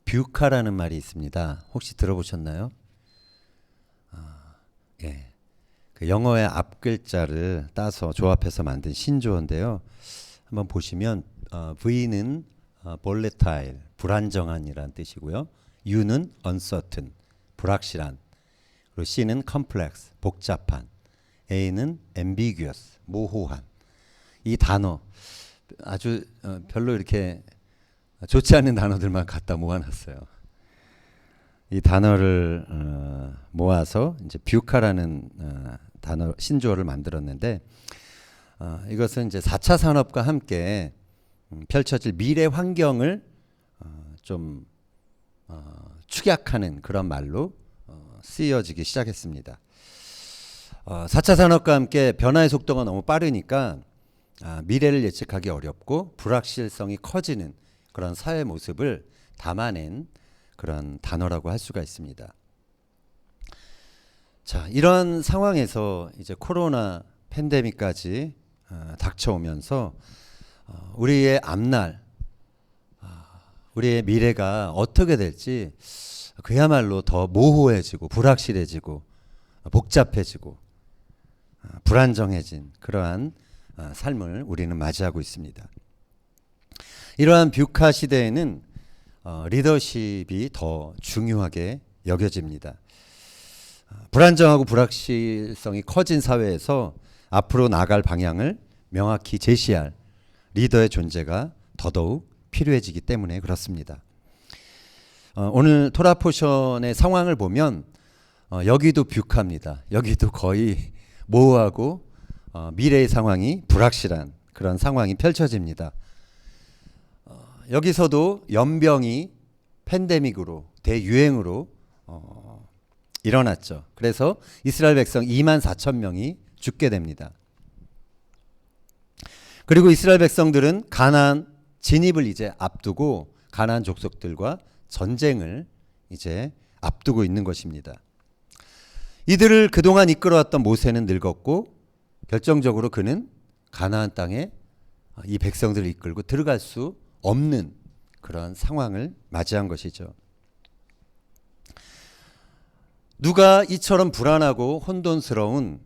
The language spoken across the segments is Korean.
뷰카라는 말이 있습니다. 혹시 들어보셨나요? 예. 그 영어의 앞 글자를 따서 조합해서 만든 신조어인데요. 한번 보시면 V는 volatile, 불안정한이란 뜻이고요. U는 uncertain, 불확실한. 그리고 C는 complex, 복잡한. A는 ambiguous, 모호한. 이 단어 아주 별로 이렇게 좋지 않은 단어들만 갖다 모아놨어요. 이 단어를 모아서 이제 뷰카라는 단어 신조어를 만들었는데 이것은 이제 4차 산업과 함께 펼쳐질 미래 환경을 좀 축약하는 그런 말로 쓰여지기 시작했습니다. 4차 산업과 함께 변화의 속도가 너무 빠르니까 미래를 예측하기 어렵고 불확실성이 커지는 그런 사회 모습을 담아낸 그런 단어라고 할 수가 있습니다. 자, 이런 상황에서 이제 코로나 팬데믹까지 닥쳐오면서 우리의 앞날, 우리의 미래가 어떻게 될지 그야말로 더 모호해지고 불확실해지고 복잡해지고 불안정해진 그러한 삶을 우리는 맞이하고 있습니다. 이러한 뷰카 시대에는 리더십이 더 중요하게 여겨집니다. 불안정하고 불확실성이 커진 사회에서 앞으로 나갈 방향을 명확히 제시할 리더의 존재가 더더욱 필요해지기 때문에 그렇습니다. 오늘 토라 포션의 상황을 보면 여기도 뷰카입니다. 여기도 거의 모호하고 미래의 상황이 불확실한 그런 상황이 펼쳐집니다. 여기서도 연병이 팬데믹으로 대유행으로 일어났죠. 그래서 이스라엘 백성 2만 4천 명이 죽게 됩니다. 그리고 이스라엘 백성들은 가나안 진입을 이제 앞두고 가나안 족속들과 전쟁을 이제 앞두고 있는 것입니다. 이들을 그동안 이끌어왔던 모세는 늙었고 결정적으로 그는 가나안 땅에 이 백성들을 이끌고 들어갈 수 없는 그런 상황을 맞이한 것이죠. 누가 이처럼 불안하고 혼돈스러운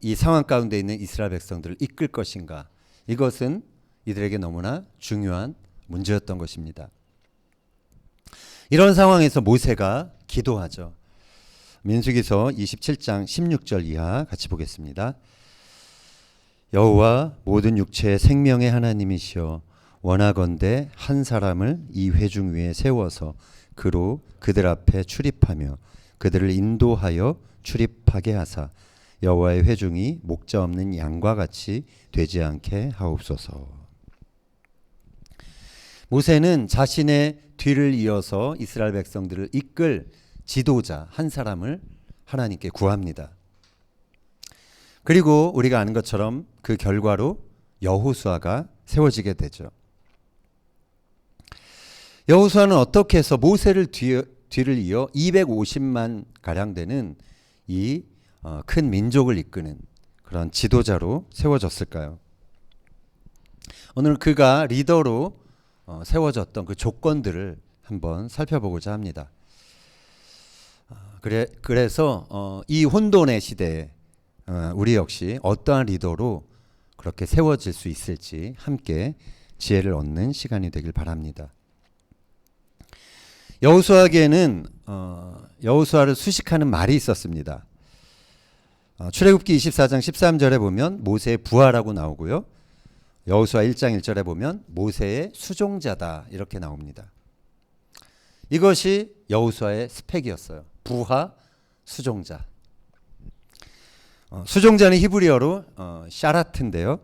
이 상황 가운데 있는 이스라엘 백성들을 이끌 것인가? 이것은 이들에게 너무나 중요한 문제였던 것입니다. 이런 상황에서 모세가 기도하죠. 민수기서 27장 16절 이하 같이 보겠습니다. 여호와 모든 육체의 생명의 하나님이시여 원하건대 한 사람을 이 회중 위에 세워서 그로 그들 앞에 출입하며 그들을 인도하여 출입하게 하사 여호와의 회중이 목자 없는 양과 같이 되지 않게 하옵소서. 모세는 자신의 뒤를 이어서 이스라엘 백성들을 이끌 지도자 한 사람을 하나님께 구합니다. 그리고 우리가 아는 것처럼 그 결과로 여호수아가 세워지게 되죠. 여호수아는 어떻게 해서 모세를 뒤를 이어 250만 가량 되는 이 큰 민족을 이끄는 그런 지도자로 세워졌을까요? 오늘 그가 리더로 세워졌던 그 조건들을 한번 살펴보고자 합니다. 그래서 이 혼돈의 시대에 우리 역시 어떠한 리더로 그렇게 세워질 수 있을지 함께 지혜를 얻는 시간이 되길 바랍니다. 여호수아에게는 여호수아를 수식하는 말이 있었습니다. 출애굽기 24장 13절에 보면 모세의 부하라고 나오고요. 여호수아 1장 1절에 보면 모세의 수종자다 이렇게 나옵니다. 이것이 여호수아의 스펙이었어요. 부하, 수종자. 수종자는 히브리어로 샤라트인데요.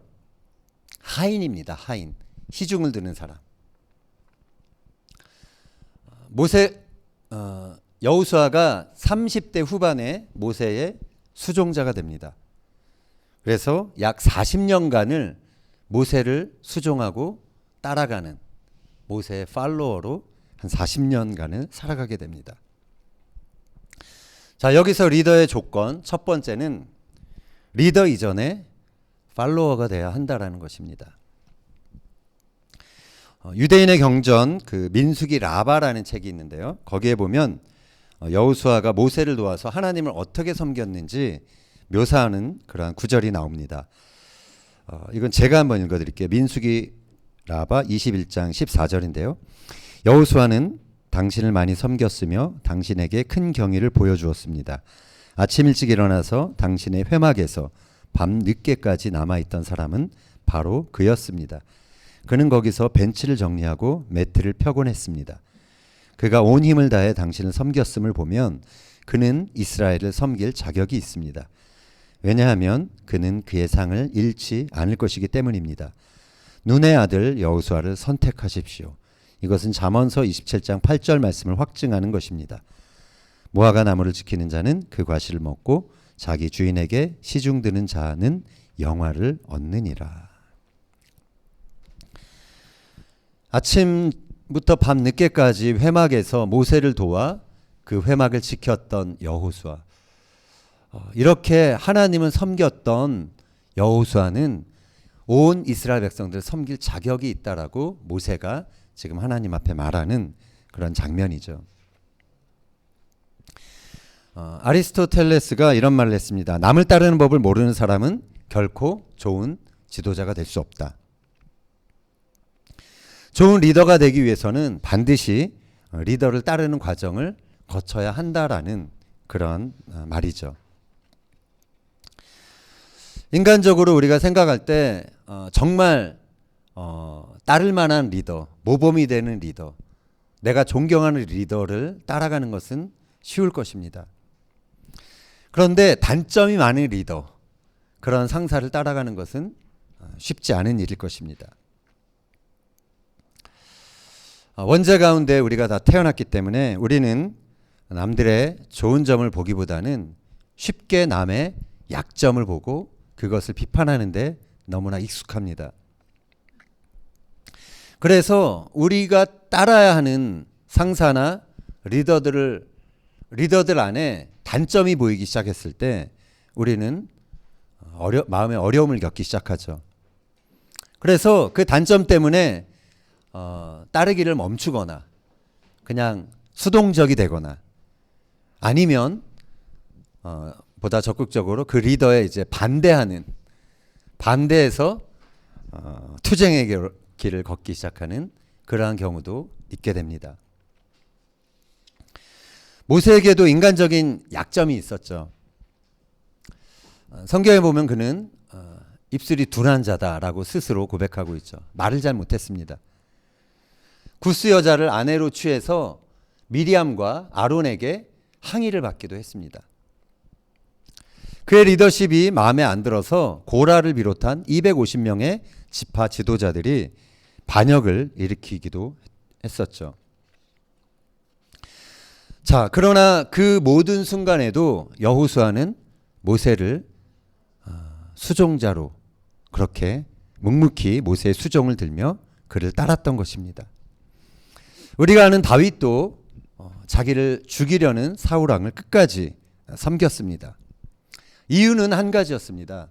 하인입니다. 하인. 희중을 드는 사람. 여호수아가 30대 후반에 모세의 수종자가 됩니다. 그래서 약 40년간을 모세를 수종하고 따라가는 모세의 팔로워로 한 40년간을 살아가게 됩니다. 자, 여기서 리더의 조건 첫 번째는 리더 이전에 팔로워가 돼야 한다라는 것입니다. 유대인의 경전 그 민수기 라바라는 책이 있는데요. 거기에 보면 여호수아가 모세를 도와서 하나님을 어떻게 섬겼는지 묘사하는 그러한 구절이 나옵니다. 이건 제가 한번 읽어드릴게요. 민수기 라바 21장 14절인데요. 여호수아는 당신을 많이 섬겼으며 당신에게 큰 경의를 보여주었습니다. 아침 일찍 일어나서 당신의 회막에서 밤 늦게까지 남아있던 사람은 바로 그였습니다. 그는 거기서 벤치를 정리하고 매트를 펴곤 했습니다. 그가 온 힘을 다해 당신을 섬겼음을 보면 그는 이스라엘을 섬길 자격이 있습니다. 왜냐하면 그는 그의 상을 잃지 않을 것이기 때문입니다. 눈의 아들 여호수아를 선택하십시오. 이것은 잠언서 27장 8절 말씀을 확증하는 것입니다. 무화과 나무를 지키는 자는 그 과실을 먹고 자기 주인에게 시중드는 자는 영화를 얻느니라. 아침부터 밤 늦게까지 회막에서 모세를 도와 그 회막을 지켰던 여호수아. 이렇게 하나님을 섬겼던 여호수아는 온 이스라엘 백성들을 섬길 자격이 있다라고 모세가 지금 하나님 앞에 말하는 그런 장면이죠. 아리스토텔레스가 이런 말을 했습니다. 남을 따르는 법을 모르는 사람은 결코 좋은 지도자가 될 수 없다. 좋은 리더가 되기 위해서는 반드시 리더를 따르는 과정을 거쳐야 한다라는 그런 말이죠. 인간적으로 우리가 생각할 때 정말 따를 만한 리더, 모범이 되는 리더, 내가 존경하는 리더를 따라가는 것은 쉬울 것입니다. 그런데 단점이 많은 리더, 그런 상사를 따라가는 것은 쉽지 않은 일일 것입니다. 원죄 가운데 우리가 다 태어났기 때문에 우리는 남들의 좋은 점을 보기보다는 쉽게 남의 약점을 보고 그것을 비판하는데 너무나 익숙합니다. 그래서 우리가 따라야 하는 상사나 리더들 안에 단점이 보이기 시작했을 때 우리는 마음의 어려움을 겪기 시작하죠. 그래서 그 단점 때문에 따르기를 멈추거나 그냥 수동적이 되거나 아니면 보다 적극적으로 그 리더에 이제 반대해서 투쟁의 길을 걷기 시작하는 그러한 경우도 있게 됩니다. 모세에게도 인간적인 약점이 있었죠. 성경에 보면 그는 입술이 둔한 자다라고 스스로 고백하고 있죠. 말을 잘 못했습니다. 구스 여자를 아내로 취해서 미리암과 아론에게 항의를 받기도 했습니다. 그의 리더십이 마음에 안 들어서 고라를 비롯한 250명의 지파 지도자들이 반역을 일으키기도 했었죠. 자, 그러나 그 모든 순간에도 여호수아는 모세를 수종자로 그렇게 묵묵히 모세의 수종을 들며 그를 따랐던 것입니다. 우리가 아는 다윗도 자기를 죽이려는 사울 왕을 끝까지 섬겼습니다. 이유는 한 가지였습니다.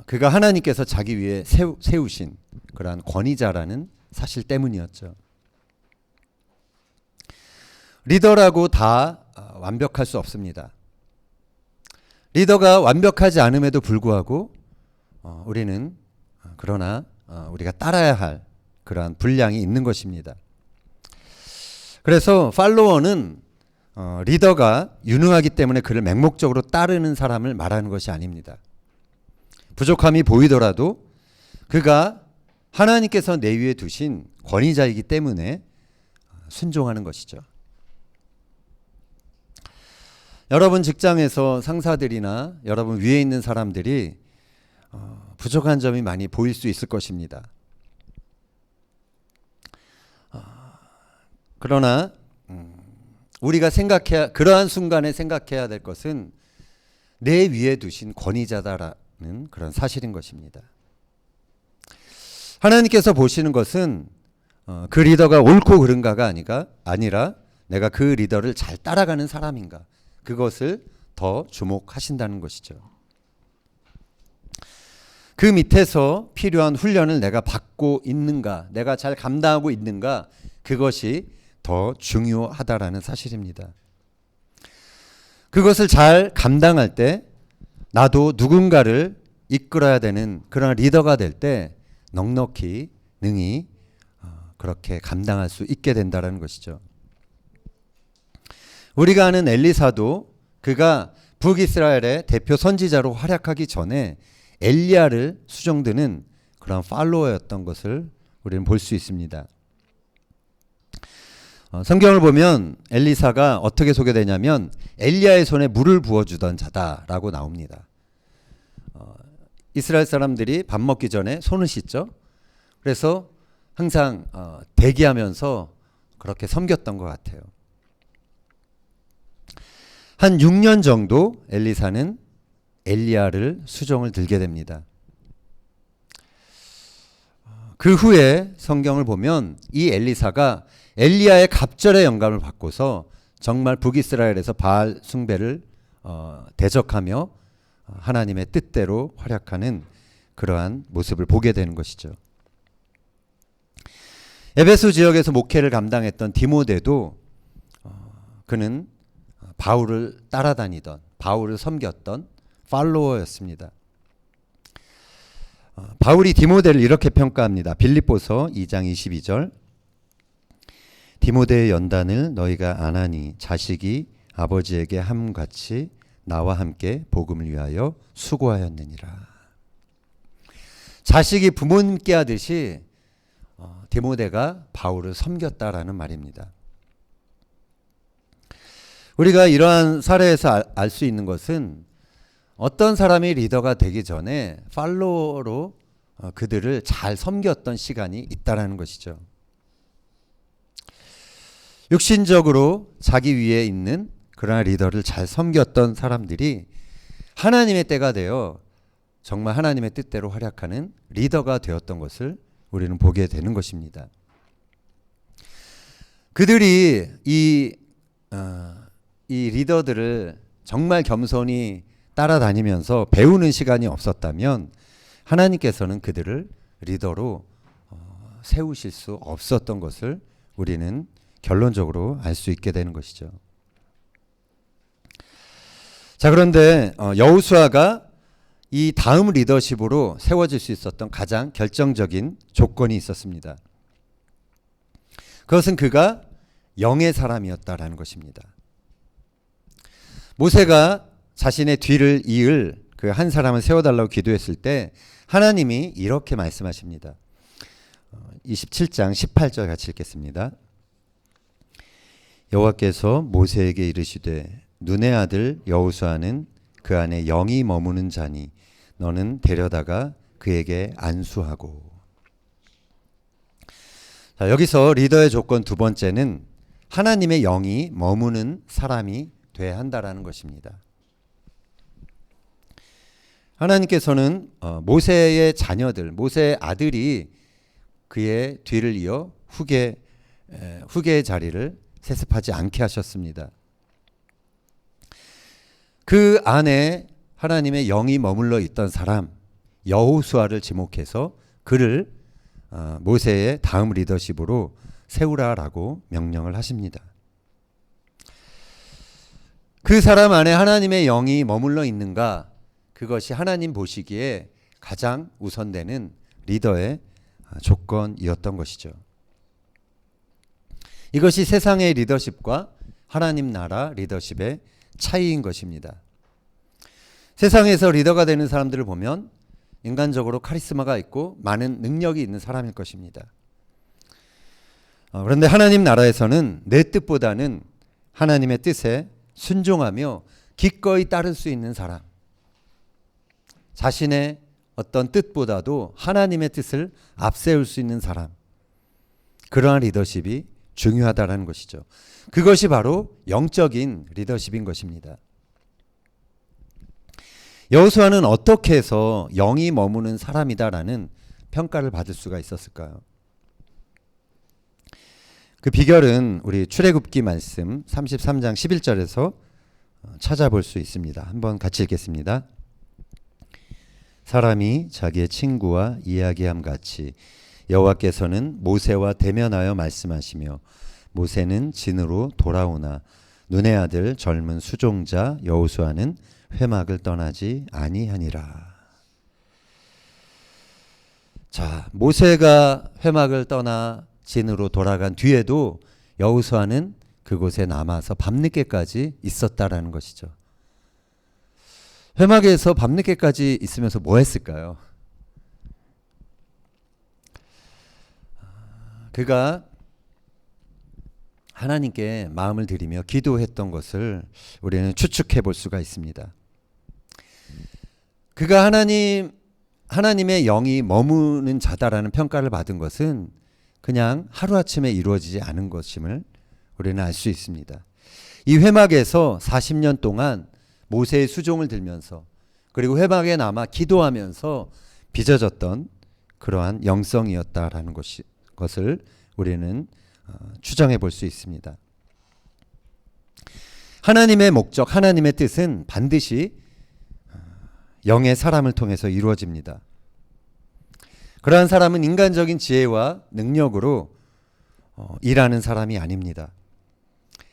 그가 하나님께서 자기 위해 세우신 그러한 권위자라는 사실 때문이었죠. 리더라고 다 완벽할 수 없습니다. 리더가 완벽하지 않음에도 불구하고 우리는 그러나 우리가 따라야 할 그러한 분량이 있는 것입니다. 그래서 팔로워는 리더가 유능하기 때문에 그를 맹목적으로 따르는 사람을 말하는 것이 아닙니다. 부족함이 보이더라도 그가 하나님께서 내 위에 두신 권위자이기 때문에 순종하는 것이죠. 여러분 직장에서 상사들이나 여러분 위에 있는 사람들이 부족한 점이 많이 보일 수 있을 것입니다. 그러나 우리가 그러한 순간에 생각해야 될 것은 내 위에 두신 권위자다라는 그런 사실인 것입니다. 하나님께서 보시는 것은 그 리더가 옳고 그른가가 아니라 내가 그 리더를 잘 따라가는 사람인가, 그것을 더 주목하신다는 것이죠. 그 밑에서 필요한 훈련을 내가 받고 있는가, 내가 잘 감당하고 있는가, 그것이 더 중요하다라는 사실입니다. 그것을 잘 감당할 때 나도 누군가를 이끌어야 되는 그런 리더가 될 때 넉넉히 능히 그렇게 감당할 수 있게 된다는 것이죠. 우리가 아는 엘리사도 그가 북이스라엘의 대표 선지자로 활약하기 전에 엘리야를 수종드는 그런 팔로워였던 것을 우리는 볼 수 있습니다. 성경을 보면 엘리사가 어떻게 소개되냐면 엘리야의 손에 물을 부어주던 자다라고 나옵니다. 이스라엘 사람들이 밥 먹기 전에 손을 씻죠. 그래서 항상 대기하면서 그렇게 섬겼던 것 같아요. 한 6년 정도 엘리사는 엘리야를 수종을 들게 됩니다. 그 후에 성경을 보면 이 엘리사가 엘리야의 갑절의 영감을 받고서 정말 북이스라엘에서 바알 숭배를 대적하며 하나님의 뜻대로 활약하는 그러한 모습을 보게 되는 것이죠. 에베소 지역에서 목회를 감당했던 디모데도 그는 바울을 따라다니던, 바울을 섬겼던 팔로워였습니다. 바울이 디모데를 이렇게 평가합니다. 빌립보서 2장 22절. 디모데의 연단을 너희가 안하니 자식이 아버지에게 함같이 나와 함께 복음을 위하여 수고하였느니라. 자식이 부모님께 하듯이 디모데가 바울을 섬겼다라는 말입니다. 우리가 이러한 사례에서 알 수 있는 것은 어떤 사람이 리더가 되기 전에 팔로워로 그들을 잘 섬겼던 시간이 있다라는 것이죠. 육신적으로 자기 위에 있는 그러나 리더를 잘 섬겼던 사람들이 하나님의 때가 되어 정말 하나님의 뜻대로 활약하는 리더가 되었던 것을 우리는 보게 되는 것입니다. 그들이 이 리더들을 정말 겸손히 따라다니면서 배우는 시간이 없었다면 하나님께서는 그들을 리더로 세우실 수 없었던 것을 우리는 결론적으로 알 수 있게 되는 것이죠. 자, 그런데 여호수아가 이 다음 리더십으로 세워질 수 있었던 가장 결정적인 조건이 있었습니다. 그것은 그가 영의 사람이었다라는 것입니다. 모세가 자신의 뒤를 이을 그 한 사람을 세워달라고 기도했을 때 하나님이 이렇게 말씀하십니다. 27장 18절 같이 읽겠습니다. 여호와께서 모세에게 이르시되 눈의 아들 여호수아는 그 안에 영이 머무는 자니 너는 데려다가 그에게 안수하고. 자, 여기서 리더의 조건 두 번째는 하나님의 영이 머무는 사람이 돼야 한다라는 것입니다. 하나님께서는 모세의 자녀들, 모세의 아들이 그의 뒤를 이어 후계의 자리를 세습하지 않게 하셨습니다. 그 안에 하나님의 영이 머물러 있던 사람 여호수아를 지목해서 그를 모세의 다음 리더십으로 세우라라고 명령을 하십니다. 그 사람 안에 하나님의 영이 머물러 있는가, 그것이 하나님 보시기에 가장 우선되는 리더의 조건이었던 것이죠. 이것이 세상의 리더십과 하나님 나라 리더십의 차이인 것입니다. 세상에서 리더가 되는 사람들을 보면 인간적으로 카리스마가 있고 많은 능력이 있는 사람일 것입니다. 그런데 하나님 나라에서는 내 뜻보다는 하나님의 뜻에 순종하며 기꺼이 따를 수 있는 사람, 자신의 어떤 뜻보다도 하나님의 뜻을 앞세울 수 있는 사람, 그러한 리더십이 중요하다는 것이죠. 그것이 바로 영적인 리더십인 것입니다. 여호수아는 어떻게 해서 영이 머무는 사람이다라는 평가를 받을 수가 있었을까요? 그 비결은 우리 출애굽기 말씀 33장 11절에서 찾아볼 수 있습니다. 한번 같이 읽겠습니다. 사람이 자기의 친구와 이야기함 같이 여호와께서는 모세와 대면하여 말씀하시며 모세는 진으로 돌아오나 눈의 아들 젊은 수종자 여호수아는 회막을 떠나지 아니하니라. 자, 모세가 회막을 떠나 진으로 돌아간 뒤에도 여호수아는 그곳에 남아서 밤늦게까지 있었다라는 것이죠. 회막에서 밤늦게까지 있으면서 뭐 했을까요? 그가 하나님께 마음을 들이며 기도했던 것을 우리는 추측해 볼 수가 있습니다. 그가 하나님의 영이 머무는 자다라는 평가를 받은 것은 그냥 하루아침에 이루어지지 않은 것임을 우리는 알 수 있습니다. 이 회막에서 40년 동안 모세의 수종을 들면서 그리고 회막에 남아 기도하면서 빚어졌던 그러한 영성이었다라는 것을 우리는 추정해 볼 수 있습니다. 하나님의 목적, 하나님의 뜻은 반드시 영의 사람을 통해서 이루어집니다. 그러한 사람은 인간적인 지혜와 능력으로 일하는 사람이 아닙니다.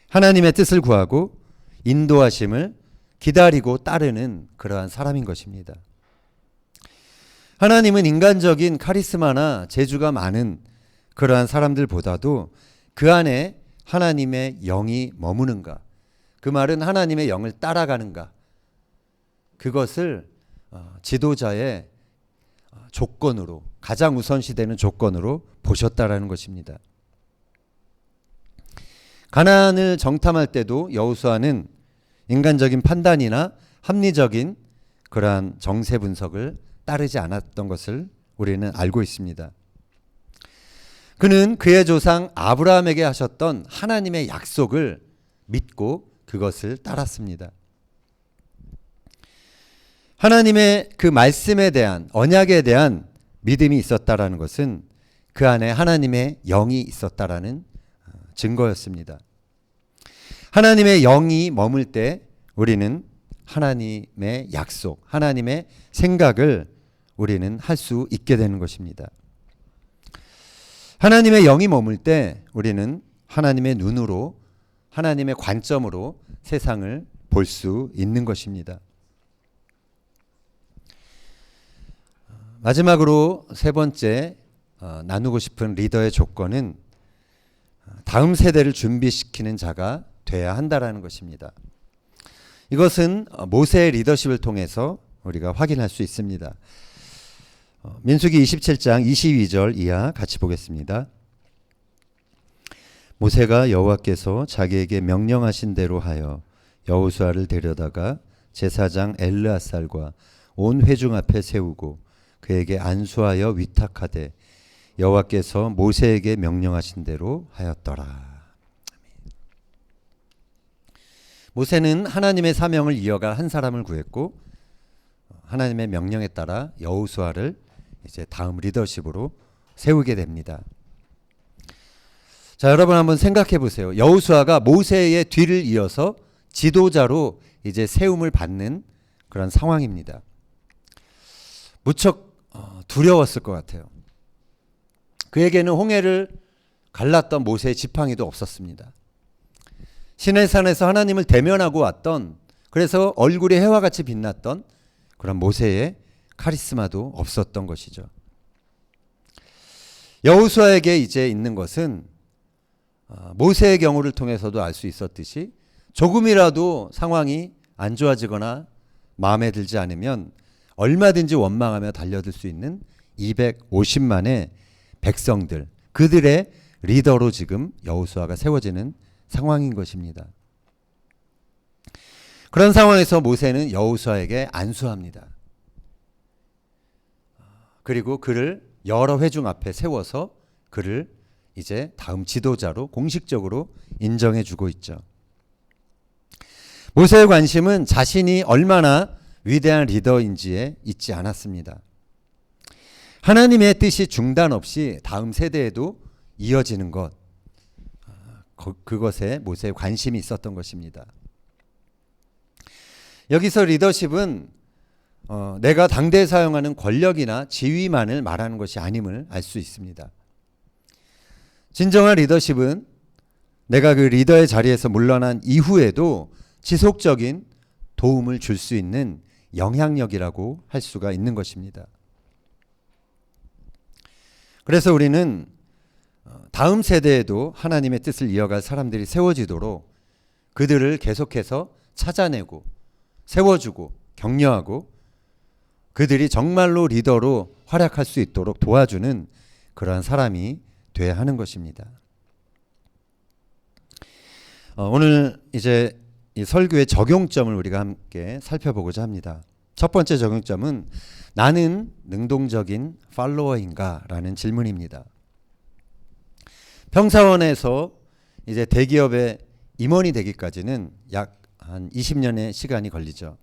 하나님의 뜻을 구하고 인도하심을 기다리고 따르는 그러한 사람인 것입니다. 하나님은 인간적인 카리스마나 재주가 많은 그러한 사람들보다도 그 안에 하나님의 영이 머무는가, 그 말은 하나님의 영을 따라가는가, 그것을 지도자의 조건으로, 가장 우선시되는 조건으로 보셨다라는 것입니다. 가나안을 정탐할 때도 여호수아는 인간적인 판단이나 합리적인 그러한 정세 분석을 따르지 않았던 것을 우리는 알고 있습니다. 그는 그의 조상 아브라함에게 하셨던 하나님의 약속을 믿고 그것을 따랐습니다. 하나님의 그 말씀에 대한, 언약에 대한 믿음이 있었다라는 것은 그 안에 하나님의 영이 있었다라는 증거였습니다. 하나님의 영이 머물 때 우리는 하나님의 약속, 하나님의 생각을 우리는 할 수 있게 되는 것입니다. 하나님의 영이 머물 때 우리는 하나님의 눈으로, 하나님의 관점으로 세상을 볼 수 있는 것입니다. 마지막으로 세 번째 나누고 싶은 리더의 조건은 다음 세대를 준비시키는 자가 돼야 한다라는 것입니다. 이것은 모세의 리더십을 통해서 우리가 확인할 수 있습니다. 민수기 27장 22절 이하 같이 보겠습니다. 모세가 여호와께서 자기에게 명령하신 대로 하여 여호수아를 데려다가 제사장 엘르앗살과 온 회중 앞에 세우고 그에게 안수하여 위탁하되 여호와께서 모세에게 명령하신 대로 하였더라. 모세는 하나님의 사명을 이어갈 한 사람을 구했고 하나님의 명령에 따라 여호수아를 이제 다음 리더십으로 세우게 됩니다. 자, 여러분 한번 생각해 보세요. 여호수아가 모세의 뒤를 이어서 지도자로 이제 세움을 받는 그런 상황입니다. 무척 두려웠을 것 같아요. 그에게는 홍해를 갈랐던 모세의 지팡이도 없었습니다. 시내산에서 하나님을 대면하고 왔던, 그래서 얼굴이 해와 같이 빛났던 그런 모세의 카리스마도 없었던 것이죠. 여호수아에게 이제 있는 것은 모세의 경우를 통해서도 알 수 있었듯이 조금이라도 상황이 안 좋아지거나 마음에 들지 않으면 얼마든지 원망하며 달려들 수 있는 250만의 백성들, 그들의 리더로 지금 여호수아가 세워지는 상황인 것입니다. 그런 상황에서 모세는 여호수아에게 안수합니다. 그리고 그를 여러 회중 앞에 세워서 그를 이제 다음 지도자로 공식적으로 인정해 주고 있죠. 모세의 관심은 자신이 얼마나 위대한 리더인지에 있지 않았습니다. 하나님의 뜻이 중단 없이 다음 세대에도 이어지는 것, 그것에 모세의 관심이 있었던 것입니다. 여기서 리더십은 내가 당대에 사용하는 권력이나 지위만을 말하는 것이 아님을 알 수 있습니다. 진정한 리더십은 내가 그 리더의 자리에서 물러난 이후에도 지속적인 도움을 줄 수 있는 영향력이라고 할 수가 있는 것입니다. 그래서 우리는 다음 세대에도 하나님의 뜻을 이어갈 사람들이 세워지도록 그들을 계속해서 찾아내고 세워주고 격려하고 그들이 정말로 리더로 활약할 수 있도록 도와주는 그러한 사람이 돼야 하는 것입니다. 오늘 이제 이 설교의 적용점을 우리가 함께 살펴보고자 합니다. 첫 번째 적용점은 나는 능동적인 팔로워인가? 라는 질문입니다. 평사원에서 이제 대기업의 임원이 되기까지는 약 한 20년의 시간이 걸리죠.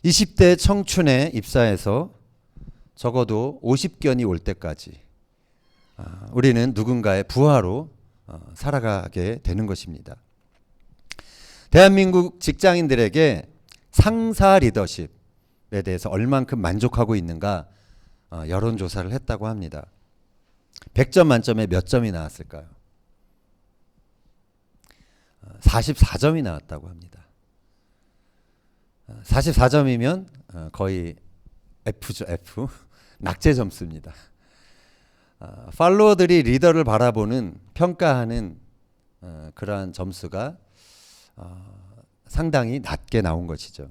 20대 청춘에 입사해서 적어도 50견이 올 때까지 우리는 누군가의 부하로 살아가게 되는 것입니다. 대한민국 직장인들에게 상사 리더십에 대해서 얼만큼 만족하고 있는가 여론조사를 했다고 합니다. 100점 만점에 몇 점이 나왔을까요? 44점이 나왔다고 합니다. 44점이면 거의 F죠, F. 낙제 점수입니다. 팔로워들이 리더를 바라보는 평가하는 그러한 점수가 상당히 낮게 나온 것이죠.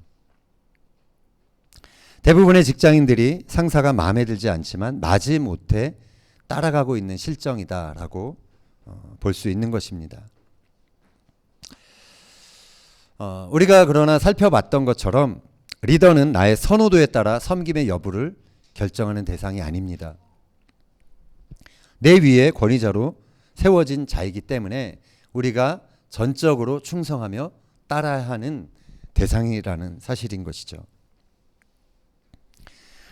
대부분의 직장인들이 상사가 마음에 들지 않지만 마지못해 따라가고 있는 실정이다라고 볼 수 있는 것입니다. 우리가 그러나 살펴봤던 것처럼 리더는 나의 선호도에 따라 섬김의 여부를 결정하는 대상이 아닙니다. 내 위에 권위자로 세워진 자이기 때문에 우리가 전적으로 충성하며 따라야 하는 대상이라는 사실인 것이죠.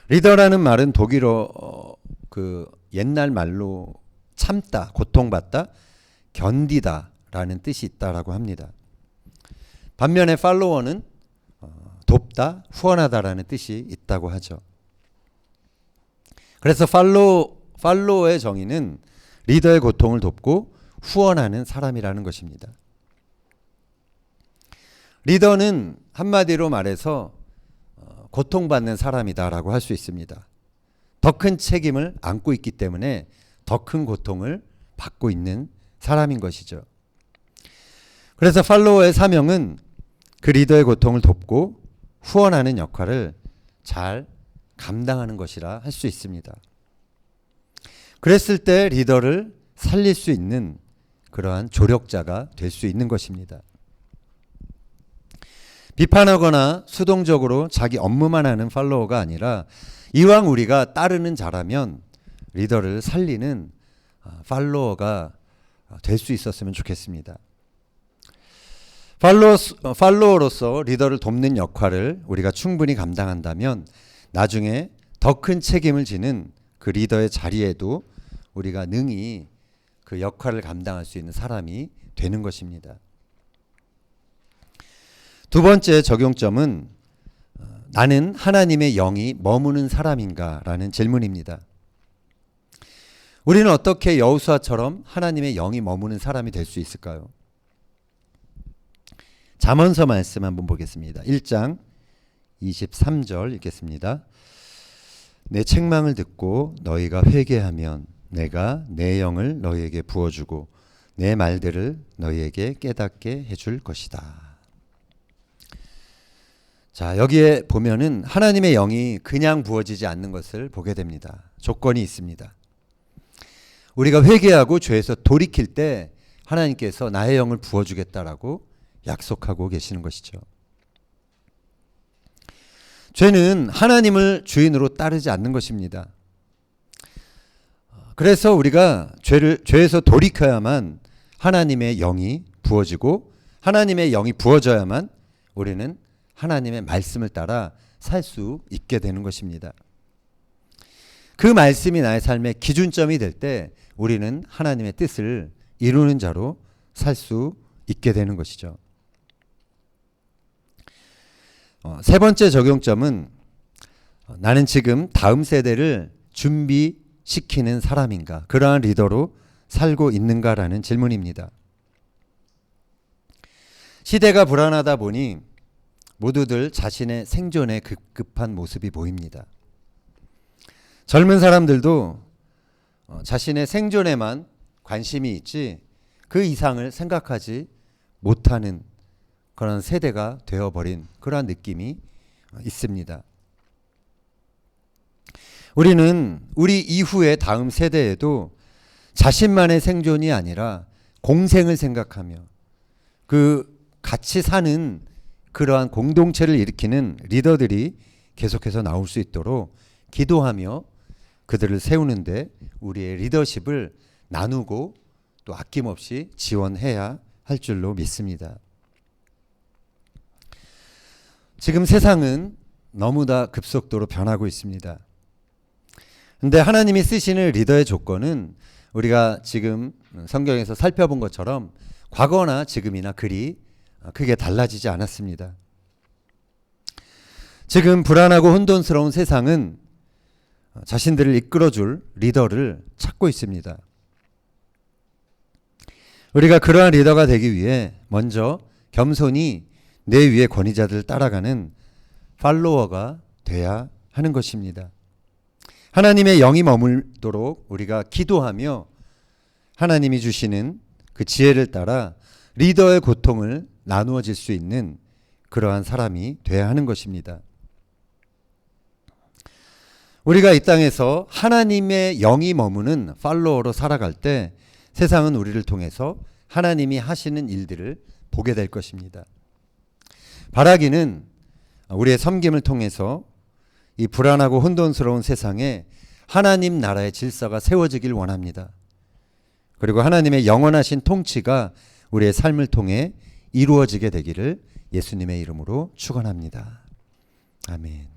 리더라는 말은 독일어 그 옛날 말로 참다, 고통받다, 견디다라는 뜻이 있다라고 합니다. 반면에 팔로워는 돕다, 후원하다라는 뜻이 있다고 하죠. 그래서 팔로워의 정의는 리더의 고통을 돕고 후원하는 사람이라는 것입니다. 리더는 한마디로 말해서 고통받는 사람이다라고 할 수 있습니다. 더 큰 책임을 안고 있기 때문에 더 큰 고통을 받고 있는 사람인 것이죠. 그래서 팔로워의 사명은 그 리더의 고통을 돕고 후원하는 역할을 잘 감당하는 것이라 할 수 있습니다. 그랬을 때 리더를 살릴 수 있는 그러한 조력자가 될 수 있는 것입니다. 비판하거나 수동적으로 자기 업무만 하는 팔로워가 아니라 이왕 우리가 따르는 자라면 리더를 살리는 팔로워가 될 수 있었으면 좋겠습니다. 팔로워로서 리더를 돕는 역할을 우리가 충분히 감당한다면 나중에 더 큰 책임을 지는 그 리더의 자리에도 우리가 능히 그 역할을 감당할 수 있는 사람이 되는 것입니다. 두 번째 적용점은 나는 하나님의 영이 머무는 사람인가? 라는 질문입니다. 우리는 어떻게 여호수아처럼 하나님의 영이 머무는 사람이 될 수 있을까요? 잠언서 말씀 한번 보겠습니다. 1장 23절 읽겠습니다. 내 책망을 듣고 너희가 회개하면 내가 내 영을 너희에게 부어주고 내 말들을 너희에게 깨닫게 해줄 것이다. 자, 여기에 보면은 하나님의 영이 그냥 부어지지 않는 것을 보게 됩니다. 조건이 있습니다. 우리가 회개하고 죄에서 돌이킬 때 하나님께서 나의 영을 부어주겠다라고 약속하고 계시는 것이죠. 죄는 하나님을 주인으로 따르지 않는 것입니다. 그래서 우리가 죄에서 돌이켜야만 하나님의 영이 부어지고 하나님의 영이 부어져야만 우리는 하나님의 말씀을 따라 살 수 있게 되는 것입니다. 그 말씀이 나의 삶의 기준점이 될 때 우리는 하나님의 뜻을 이루는 자로 살 수 있게 되는 것이죠. 세 번째 적용점은 나는 지금 다음 세대를 준비시키는 사람인가, 그러한 리더로 살고 있는가라는 질문입니다. 시대가 불안하다 보니 모두들 자신의 생존에 급급한 모습이 보입니다. 젊은 사람들도 자신의 생존에만 관심이 있지 그 이상을 생각하지 못하는 그런 세대가 되어버린 그러한 느낌이 있습니다. 우리는 우리 이후의 다음 세대에도 자신만의 생존이 아니라 공생을 생각하며 그 같이 사는 그러한 공동체를 일으키는 리더들이 계속해서 나올 수 있도록 기도하며 그들을 세우는데 우리의 리더십을 나누고 또 아낌없이 지원해야 할 줄로 믿습니다. 지금 세상은 너무나 급속도로 변하고 있습니다. 근데 하나님이 쓰시는 리더의 조건은 우리가 지금 성경에서 살펴본 것처럼 과거나 지금이나 그리 크게 달라지지 않았습니다. 지금 불안하고 혼돈스러운 세상은 자신들을 이끌어줄 리더를 찾고 있습니다. 우리가 그러한 리더가 되기 위해 먼저 겸손히 내 위의 권위자들을 따라가는 팔로워가 돼야 하는 것입니다. 하나님의 영이 머물도록 우리가 기도하며 하나님이 주시는 그 지혜를 따라 리더의 고통을 나누어질 수 있는 그러한 사람이 돼야 하는 것입니다. 우리가 이 땅에서 하나님의 영이 머무는 팔로워로 살아갈 때 세상은 우리를 통해서 하나님이 하시는 일들을 보게 될 것입니다. 바라기는 우리의 섬김을 통해서 이 불안하고 혼돈스러운 세상에 하나님 나라의 질서가 세워지길 원합니다. 그리고 하나님의 영원하신 통치가 우리의 삶을 통해 이루어지게 되기를 예수님의 이름으로 축원합니다. 아멘.